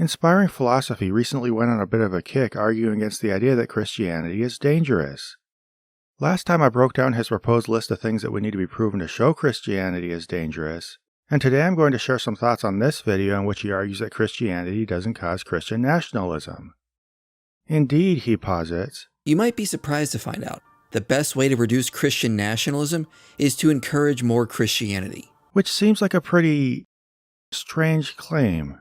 Inspiring philosophy recently went on a bit of a kick arguing against the idea that Christianity is dangerous. Last time I broke down his proposed list of things that would need to be proven to show Christianity is dangerous, and today I'm going to share some thoughts on this video in which he argues that Christianity doesn't cause Christian nationalism. Indeed, he posits, you might be surprised to find out the best way to reduce Christian nationalism is to encourage more Christianity. Which seems like a pretty strange claim.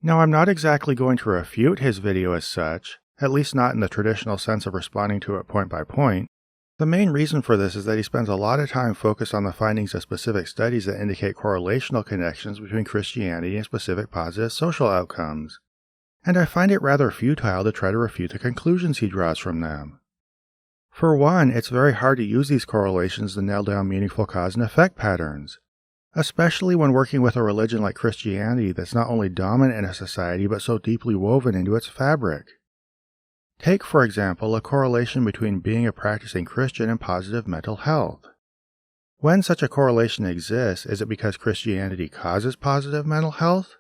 Now, I'm not exactly going to refute his video as such, at least not in the traditional sense of responding to it point by point. The main reason for this is that he spends a lot of time focused on the findings of specific studies that indicate correlational connections between Christianity and specific positive social outcomes, and I find it rather futile to try to refute the conclusions he draws from them. For one, it's very hard to use these correlations to nail down meaningful cause and effect patterns, especially when working with a religion like Christianity that's not only dominant in a society but so deeply woven into its fabric. Take, for example, a correlation between being a practicing Christian and positive mental health. When such a correlation exists, is it because Christianity causes positive mental health?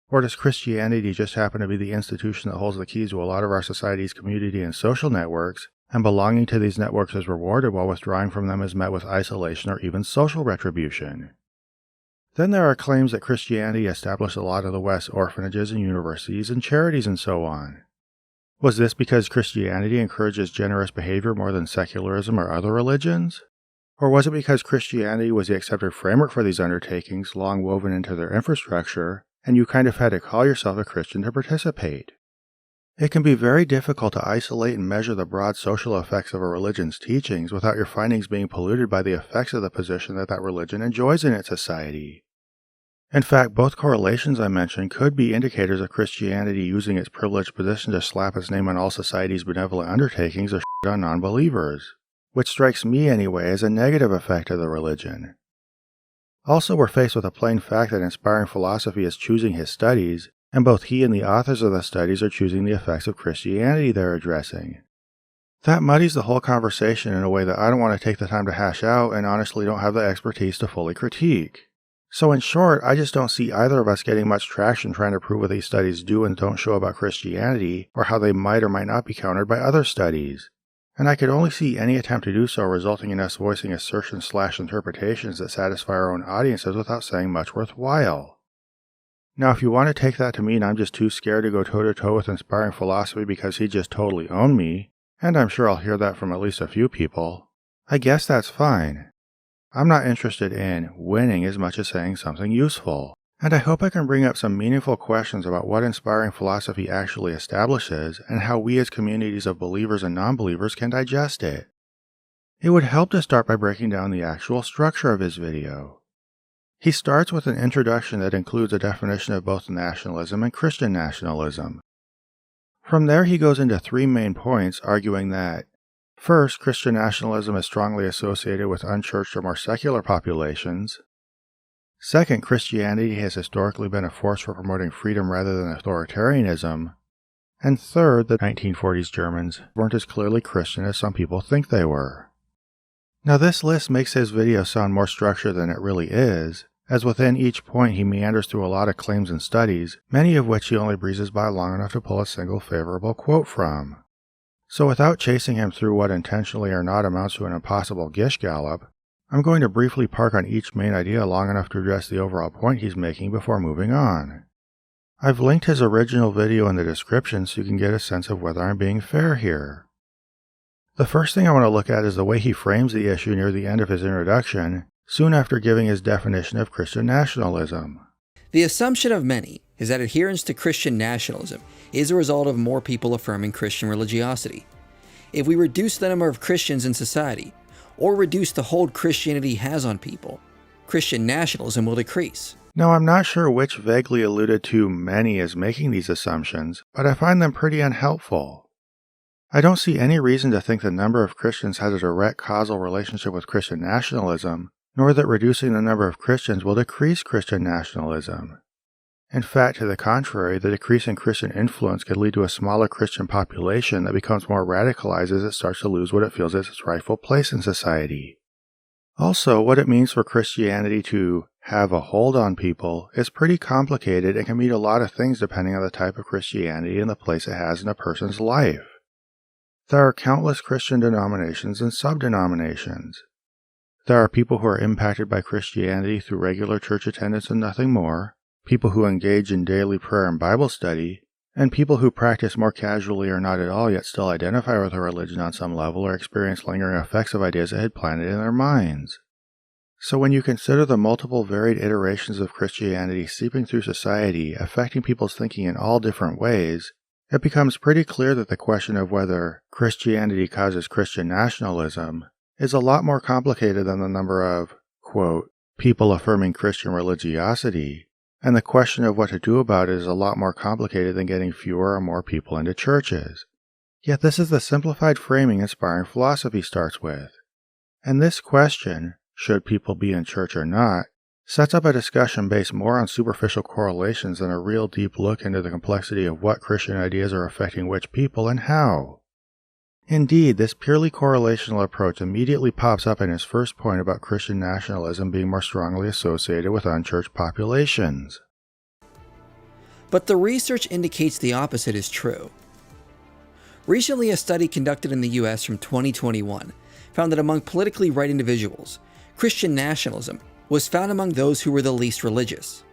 Or does Christianity just happen to be the institution that holds the keys to a lot of our society's community and social networks, and belonging to these networks is rewarded while withdrawing from them is met with isolation or even social retribution? Then there are claims that Christianity established a lot of the West's orphanages and universities and charities and so on. Was this because Christianity encourages generous behavior more than secularism or other religions? Or was it because Christianity was the accepted framework for these undertakings long woven into their infrastructure, and you kind of had to call yourself a Christian to participate? It can be very difficult to isolate and measure the broad social effects of a religion's teachings without your findings being polluted by the effects of the position that religion enjoys in its society. In fact, both correlations I mentioned could be indicators of Christianity using its privileged position to slap its name on all society's benevolent undertakings or shit on non-believers, which strikes me anyway as a negative effect of the religion. Also, we're faced with a plain fact that inspiring philosophy is choosing his studies, and both he and the authors of the studies are choosing the effects of Christianity they're addressing. That muddies the whole conversation in a way that I don't want to take the time to hash out and honestly don't have the expertise to fully critique. So in short, I just don't see either of us getting much traction trying to prove what these studies do and don't show about Christianity, or how they might or might not be countered by other studies. And I could only see any attempt to do so resulting in us voicing assertions/interpretations that satisfy our own audiences without saying much worthwhile. Now, if you want to take that to mean I'm just too scared to go toe-to-toe with inspiring philosophy because he just totally owned me, and I'm sure I'll hear that from at least a few people, I guess that's fine. I'm not interested in winning as much as saying something useful, and I hope I can bring up some meaningful questions about what inspiring philosophy actually establishes and how we as communities of believers and non-believers can digest it. It would help to start by breaking down the actual structure of his video. He starts with an introduction that includes a definition of both nationalism and Christian nationalism. From there he goes into three main points, arguing that first, Christian nationalism is strongly associated with unchurched or more secular populations. Second, Christianity has historically been a force for promoting freedom rather than authoritarianism. And third, the 1940s Germans weren't as clearly Christian as some people think they were. Now this list makes his video sound more structured than it really is, as within each point he meanders through a lot of claims and studies, many of which he only breezes by long enough to pull a single favorable quote from. So without chasing him through what intentionally or not amounts to an impossible gish gallop, I'm going to briefly park on each main idea long enough to address the overall point he's making before moving on. I've linked his original video in the description so you can get a sense of whether I'm being fair here. The first thing I want to look at is the way he frames the issue near the end of his introduction, soon after giving his definition of Christian nationalism. The assumption of many is that adherence to Christian nationalism is a result of more people affirming Christian religiosity. If we reduce the number of Christians in society, or reduce the hold Christianity has on people, Christian nationalism will decrease. Now, I'm not sure which vaguely alluded to many is making these assumptions, but I find them pretty unhelpful. I don't see any reason to think the number of Christians has a direct causal relationship with Christian nationalism, nor that reducing the number of Christians will decrease Christian nationalism. In fact, to the contrary, the decrease in Christian influence could lead to a smaller Christian population that becomes more radicalized as it starts to lose what it feels is its rightful place in society. Also, what it means for Christianity to have a hold on people is pretty complicated and can mean a lot of things depending on the type of Christianity and the place it has in a person's life. There are countless Christian denominations and sub-denominations. There are people who are impacted by Christianity through regular church attendance and nothing more, people who engage in daily prayer and Bible study, and people who practice more casually or not at all yet still identify with a religion on some level or experience lingering effects of ideas that had planted in their minds. So when you consider the multiple varied iterations of Christianity seeping through society, affecting people's thinking in all different ways, it becomes pretty clear that the question of whether Christianity causes Christian nationalism is a lot more complicated than the number of, quote, people affirming Christian religiosity, and the question of what to do about it is a lot more complicated than getting fewer or more people into churches. Yet this is the simplified framing inspiring philosophy starts with. And this question, should people be in church or not, sets up a discussion based more on superficial correlations than a real deep look into the complexity of what Christian ideas are affecting which people and how. Indeed, this purely correlational approach immediately pops up in his first point about Christian nationalism being more strongly associated with unchurched populations. But the research indicates the opposite is true. Recently, a study conducted in the US from 2021 found that among politically right individuals, Christian nationalism was found among those who were the least religious.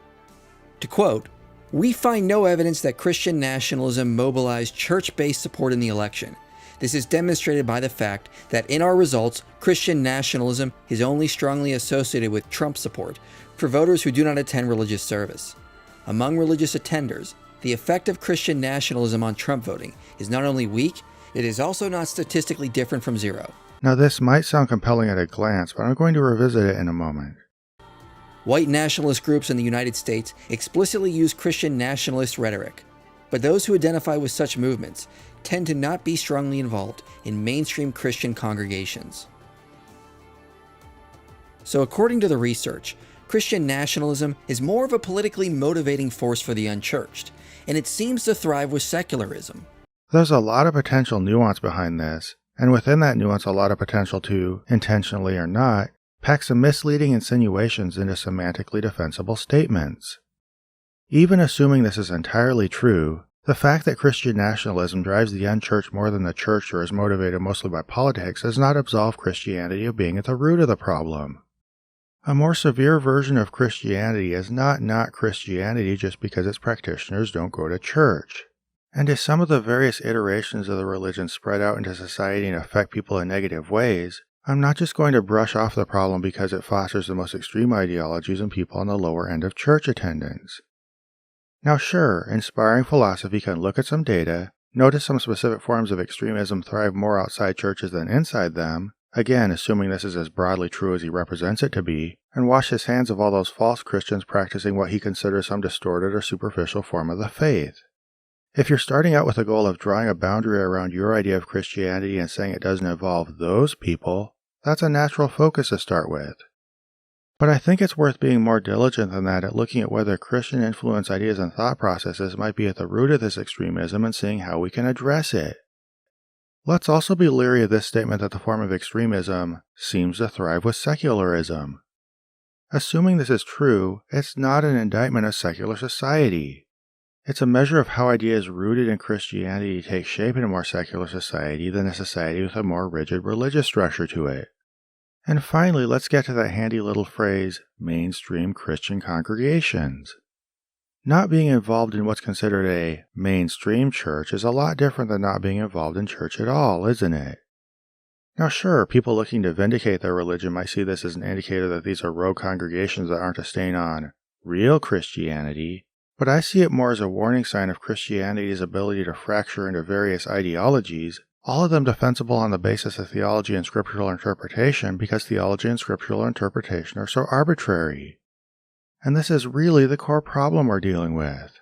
To quote, "We find no evidence that Christian nationalism mobilized church-based support in the election. This is demonstrated by the fact that in our results, Christian nationalism is only strongly associated with Trump support for voters who do not attend religious service. Among religious attenders, the effect of Christian nationalism on Trump voting is not only weak, it is also not statistically different from zero." Now this might sound compelling at a glance, but I'm going to revisit it in a moment. White nationalist groups in the United States explicitly use Christian nationalist rhetoric, but those who identify with such movements tend to not be strongly involved in mainstream Christian congregations. So according to the research, Christian nationalism is more of a politically motivating force for the unchurched, and it seems to thrive with secularism. There's a lot of potential nuance behind this, and within that nuance a lot of potential to, intentionally or not, pack some misleading insinuations into semantically defensible statements. Even assuming this is entirely true, the fact that Christian nationalism drives the unchurched more than the church or is motivated mostly by politics does not absolve Christianity of being at the root of the problem. A more severe version of Christianity is not Christianity just because its practitioners don't go to church. And as some of the various iterations of the religion spread out into society and affect people in negative ways, I'm not just going to brush off the problem because it fosters the most extreme ideologies in people on the lower end of church attendance. Now sure, inspiring philosophy can look at some data, notice some specific forms of extremism thrive more outside churches than inside them, again assuming this is as broadly true as he represents it to be, and wash his hands of all those false Christians practicing what he considers some distorted or superficial form of the faith. If you're starting out with the goal of drawing a boundary around your idea of Christianity and saying it doesn't involve those people, that's a natural focus to start with. But I think it's worth being more diligent than that at looking at whether Christian influence ideas and thought processes might be at the root of this extremism and seeing how we can address it. Let's also be leery of this statement that the form of extremism seems to thrive with secularism. Assuming this is true, it's not an indictment of secular society. It's a measure of how ideas rooted in Christianity take shape in a more secular society than a society with a more rigid religious structure to it. And finally, let's get to that handy little phrase, mainstream Christian congregations. Not being involved in what's considered a mainstream church is a lot different than not being involved in church at all, isn't it? Now sure, people looking to vindicate their religion might see this as an indicator that these are rogue congregations that aren't a stain on real Christianity, but I see it more as a warning sign of Christianity's ability to fracture into various ideologies, all of them defensible on the basis of theology and scriptural interpretation because theology and scriptural interpretation are so arbitrary. And this is really the core problem we're dealing with.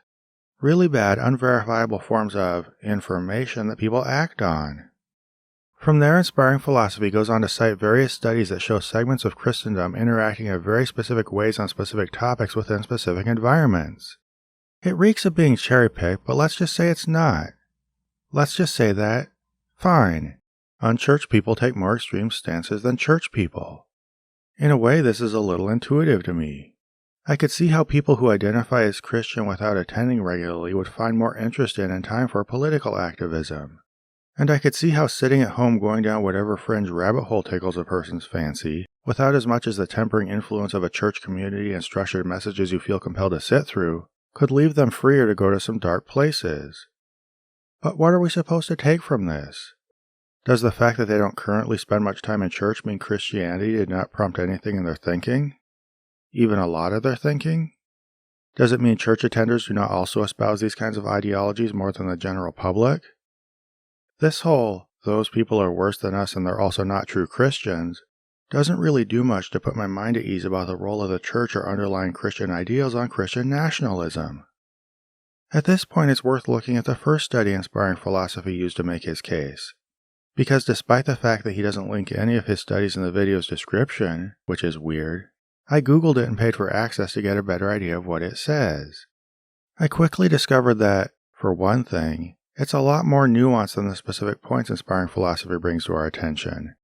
Really bad, unverifiable forms of information that people act on. From there, inspiring philosophy goes on to cite various studies that show segments of Christendom interacting in very specific ways on specific topics within specific environments. It reeks of being cherry-picked, but let's just say it's not. Let's just say that, fine, unchurched people take more extreme stances than church people. In a way, this is a little intuitive to me. I could see how people who identify as Christian without attending regularly would find more interest in and time for political activism. And I could see how sitting at home going down whatever fringe rabbit hole tickles a person's fancy, without as much as the tempering influence of a church community and structured messages you feel compelled to sit through, could leave them freer to go to some dark places. But what are we supposed to take from this? Does the fact that they don't currently spend much time in church mean Christianity did not prompt anything in their thinking? Even a lot of their thinking? Does it mean church attenders do not also espouse these kinds of ideologies more than the general public? This whole, those people are worse than us and they're also not true Christians, doesn't really do much to put my mind at ease about the role of the church or underlying Christian ideals on Christian nationalism. At this point, it's worth looking at the first study-inspiring philosophy used to make his case. Because despite the fact that he doesn't link any of his studies in the video's description, which is weird, I googled it and paid for access to get a better idea of what it says. I quickly discovered that, for one thing, it's a lot more nuanced than the specific points inspiring philosophy brings to our attention.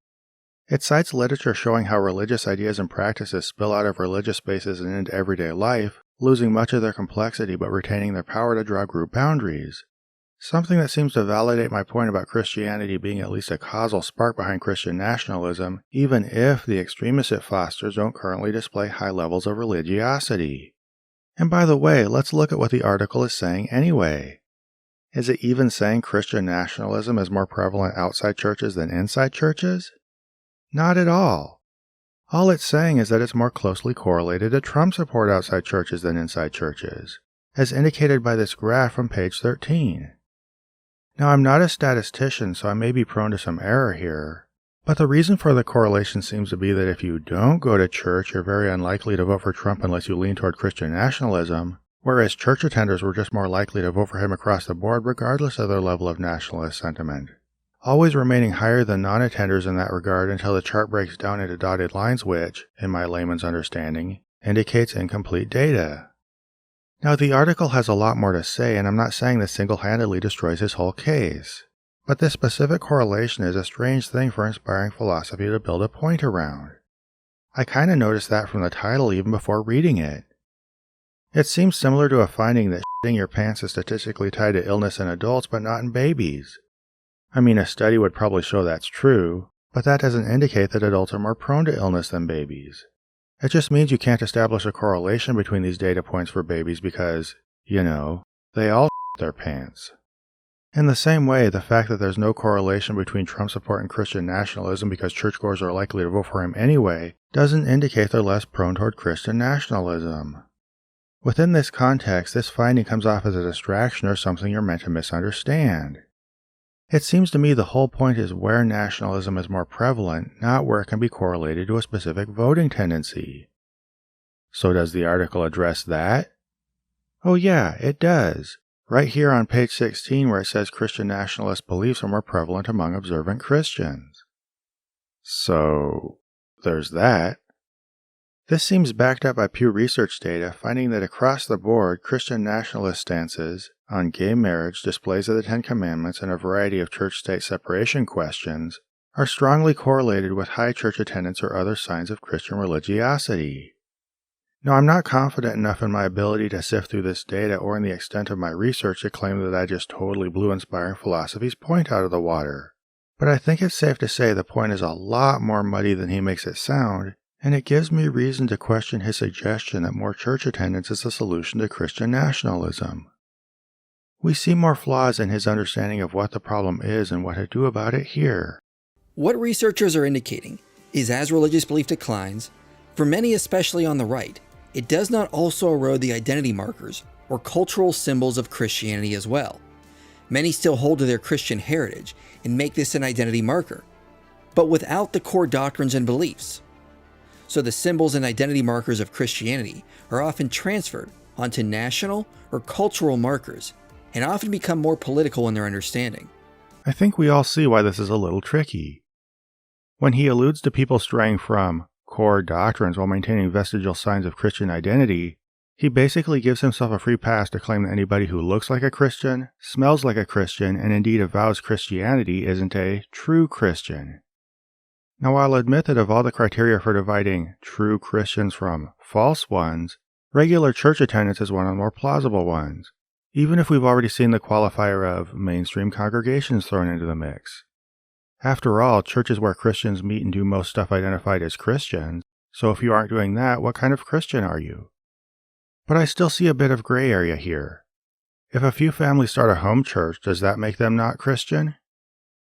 It cites literature showing how religious ideas and practices spill out of religious spaces and into everyday life, losing much of their complexity but retaining their power to draw group boundaries. Something that seems to validate my point about Christianity being at least a causal spark behind Christian nationalism, even if the extremists it fosters don't currently display high levels of religiosity. And by the way, let's look at what the article is saying anyway. Is it even saying Christian nationalism is more prevalent outside churches than inside churches? Not at all. All it's saying is that it's more closely correlated to Trump support outside churches than inside churches, as indicated by this graph from page 13. Now, I'm not a statistician, so I may be prone to some error here, but the reason for the correlation seems to be that if you don't go to church, you're very unlikely to vote for Trump unless you lean toward Christian nationalism, whereas church attenders were just more likely to vote for him across the board regardless of their level of nationalist sentiment, always remaining higher than non-attenders in that regard until the chart breaks down into dotted lines which, in my layman's understanding, indicates incomplete data. Now, the article has a lot more to say, and I'm not saying this single-handedly destroys his whole case, but this specific correlation is a strange thing for inspiring philosophy to build a point around. I kinda noticed that from the title even before reading it. It seems similar to a finding that shitting your pants is statistically tied to illness in adults but not in babies. I mean, a study would probably show that's true, but that doesn't indicate that adults are more prone to illness than babies. It just means you can't establish a correlation between these data points for babies because, they all shit their pants. In the same way, the fact that there's no correlation between Trump support and Christian nationalism because churchgoers are likely to vote for him anyway doesn't indicate they're less prone toward Christian nationalism. Within this context, this finding comes off as a distraction or something you're meant to misunderstand. It seems to me the whole point is where nationalism is more prevalent, not where it can be correlated to a specific voting tendency. So does the article address that? Oh yeah, it does. Right here on page 16 where it says Christian nationalist beliefs are more prevalent among observant Christians. So, there's that. This seems backed up by Pew Research data finding that across the board, Christian nationalist stances on gay marriage, displays of the Ten Commandments, and a variety of church-state separation questions are strongly correlated with high church attendance or other signs of Christian religiosity. Now, I'm not confident enough in my ability to sift through this data or in the extent of my research to claim that I just totally blew inspiring philosophy's point out of the water, but I think it's safe to say the point is a lot more muddy than he makes it sound, and it gives me reason to question his suggestion that more church attendance is the solution to Christian nationalism. We see more flaws in his understanding of what the problem is and what to do about it here. What researchers are indicating is as religious belief declines, for many especially on the right, it does not also erode the identity markers or cultural symbols of Christianity as well. Many still hold to their Christian heritage and make this an identity marker, but without the core doctrines and beliefs. So the symbols and identity markers of Christianity are often transferred onto national or cultural markers, and often become more political in their understanding. I think we all see why this is a little tricky. When he alludes to people straying from core doctrines while maintaining vestigial signs of Christian identity, he basically gives himself a free pass to claim that anybody who looks like a Christian, smells like a Christian, and indeed avows Christianity isn't a true Christian. Now, I'll admit that of all the criteria for dividing true Christians from false ones, Regular church attendance is one of the more plausible ones, even if we've already seen the qualifier of mainstream congregations thrown into the mix. After all, church is where Christians meet and do most stuff identified as Christians, so if you aren't doing that, what kind of Christian are you? But I still see a bit of gray area here. If a few families start a home church, does that make them not Christian?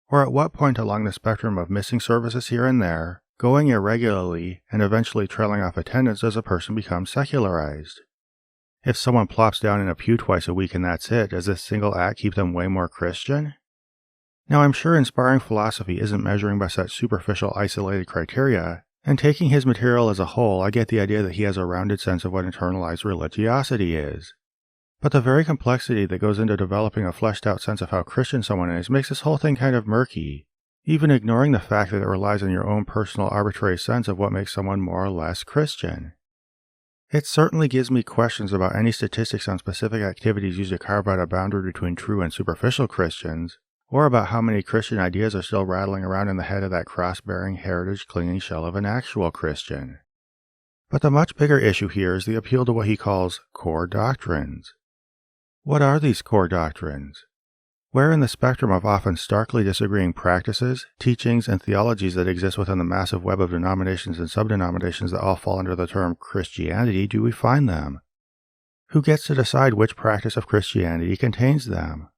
Or at what point along the spectrum of missing services here and there, going irregularly, and eventually trailing off attendance does a person become secularized? If someone plops down in a pew twice a week and that's it, does this single act keep them way more Christian? Now I'm sure inspiring philosophy isn't measuring by such superficial isolated criteria, and taking his material as a whole, I get the idea that he has a rounded sense of what internalized religiosity is. But the very complexity that goes into developing a fleshed out sense of how Christian someone is makes this whole thing kind of murky, even ignoring the fact that it relies on your own personal arbitrary sense of what makes someone more or less Christian. It certainly gives me questions about any statistics on specific activities used to carve out a boundary between true and superficial Christians, or about how many Christian ideas are still rattling around in the head of that cross-bearing, heritage-clinging shell of an actual Christian. But the much bigger issue here is the appeal to what he calls core doctrines. What are these core doctrines? Where in the spectrum of often starkly disagreeing practices, teachings, and theologies that exist within the massive web of denominations and subdenominations that all fall under the term Christianity do we find them? Who gets to decide which practice of Christianity contains them?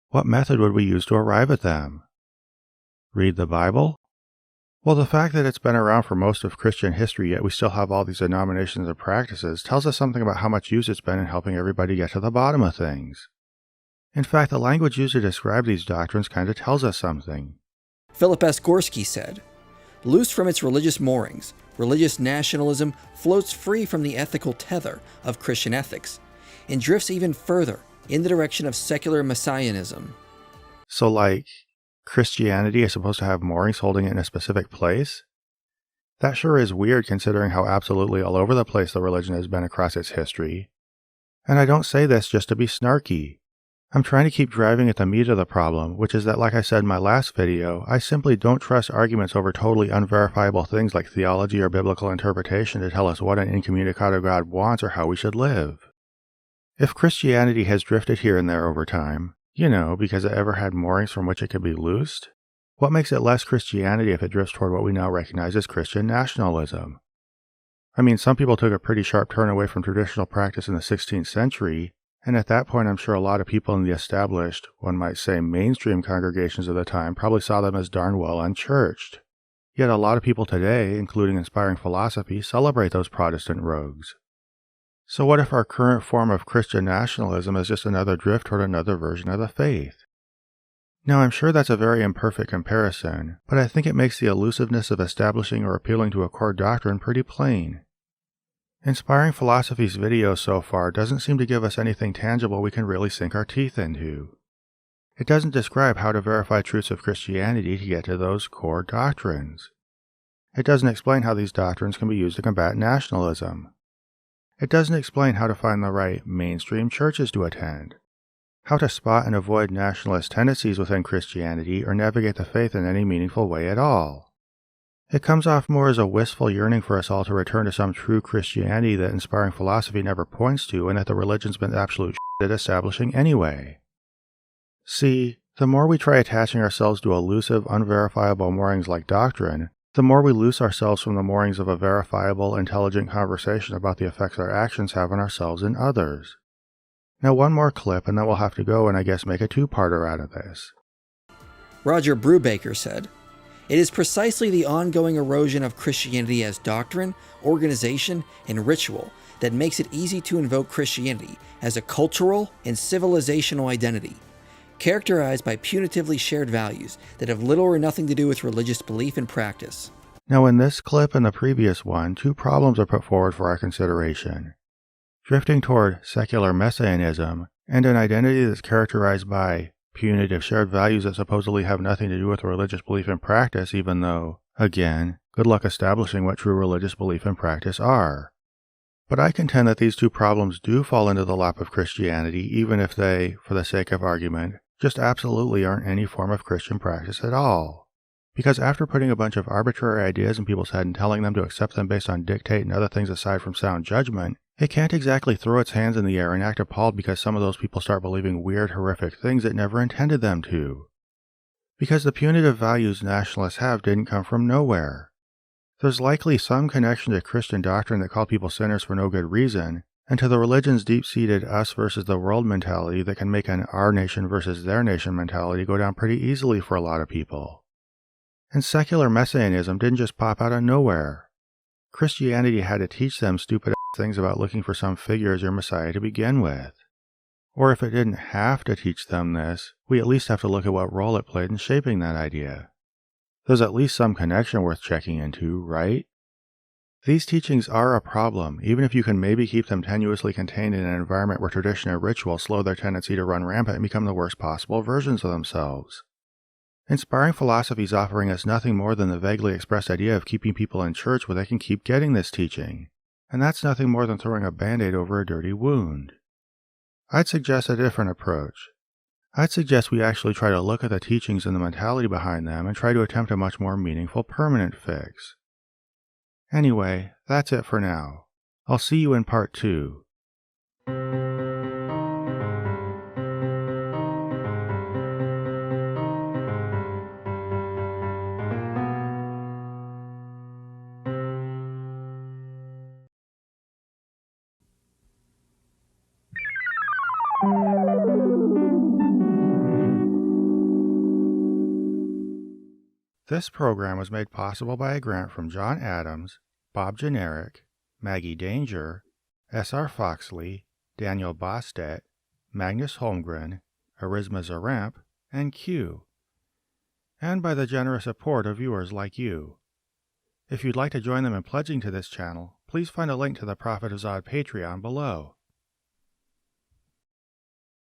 What method would we use to arrive at them? Read the Bible? Well, the fact that it's been around for most of Christian history, yet we still have all these denominations and practices, tells us something about how much use it's been in helping everybody get to the bottom of things. In fact, the language used to describe these doctrines kind of tells us something. Philip S. Gorski said, "Loose from its religious moorings, religious nationalism floats free from the ethical tether of Christian ethics, and drifts even further in the direction of secular messianism." So Christianity is supposed to have moorings holding it in a specific place? That sure is weird considering how absolutely all over the place the religion has been across its history. And I don't say this just to be snarky. I'm trying to keep driving at the meat of the problem, which is that, like I said in my last video, I simply don't trust arguments over totally unverifiable things like theology or biblical interpretation to tell us what an incommunicado God wants or how we should live. If Christianity has drifted here and there over time, because it ever had moorings from which it could be loosed, what makes it less Christianity if it drifts toward what we now recognize as Christian nationalism? I mean, some people took a pretty sharp turn away from traditional practice in the 16th century, and at that point I'm sure a lot of people in the established, one might say mainstream congregations of the time probably saw them as darn well unchurched. Yet a lot of people today, including inspiring philosophy, celebrate those Protestant rogues. So what if our current form of Christian nationalism is just another drift toward another version of the faith? Now I'm sure that's a very imperfect comparison, but I think it makes the elusiveness of establishing or appealing to a core doctrine pretty plain. Inspiring Philosophy's video so far doesn't seem to give us anything tangible we can really sink our teeth into. It doesn't describe how to verify truths of Christianity to get to those core doctrines. It doesn't explain how these doctrines can be used to combat nationalism. It doesn't explain how to find the right mainstream churches to attend, how to spot and avoid nationalist tendencies within Christianity or navigate the faith in any meaningful way at all. It comes off more as a wistful yearning for us all to return to some true Christianity that Inspiring Philosophy never points to and that the religion's been absolute shit at establishing anyway. See, the more we try attaching ourselves to elusive, unverifiable moorings like doctrine, the more we loose ourselves from the moorings of a verifiable, intelligent conversation about the effects our actions have on ourselves and others. Now one more clip and then we'll have to go and I guess make a two-parter out of this. Roger Brubaker said, "It is precisely the ongoing erosion of Christianity as doctrine, organization, and ritual that makes it easy to invoke Christianity as a cultural and civilizational identity, characterized by punitively shared values that have little or nothing to do with religious belief and practice." Now in this clip and the previous one, two problems are put forward for our consideration. Drifting toward secular messianism and an identity that's characterized by punitive shared values that supposedly have nothing to do with religious belief and practice, even though, again, good luck establishing what true religious belief and practice are. But I contend that these two problems do fall into the lap of Christianity, even if they, for the sake of argument, just absolutely aren't any form of Christian practice at all. Because after putting a bunch of arbitrary ideas in people's head and telling them to accept them based on dictate and other things aside from sound judgment, it can't exactly throw its hands in the air and act appalled because some of those people start believing weird, horrific things it never intended them to. Because the punitive values nationalists have didn't come from nowhere. There's likely some connection to Christian doctrine that called people sinners for no good reason, and to the religion's deep-seated us versus the world mentality that can make an our nation versus their nation mentality go down pretty easily for a lot of people. And secular messianism didn't just pop out of nowhere. Christianity had to teach them stupid things about looking for some figure as your Messiah to begin with. Or if it didn't have to teach them this, we at least have to look at what role it played in shaping that idea. There's at least some connection worth checking into, right? These teachings are a problem, even if you can maybe keep them tenuously contained in an environment where tradition and ritual slow their tendency to run rampant and become the worst possible versions of themselves. Inspiring philosophies offering us nothing more than the vaguely expressed idea of keeping people in church where they can keep getting this teaching, and that's nothing more than throwing a band-aid over a dirty wound. I'd suggest a different approach. I'd suggest we actually try to look at the teachings and the mentality behind them and try to attempt a much more meaningful permanent fix. Anyway, that's it for now. I'll see you in part 2. This program was made possible by a grant from John Adams, Bob Generic, Maggie Danger, S.R. Foxley, Daniel Bostedt, Magnus Holmgren, Arisma Zaramp, and Q, and by the generous support of viewers like you. If you'd like to join them in pledging to this channel, please find a link to the Prophet of Zod Patreon below.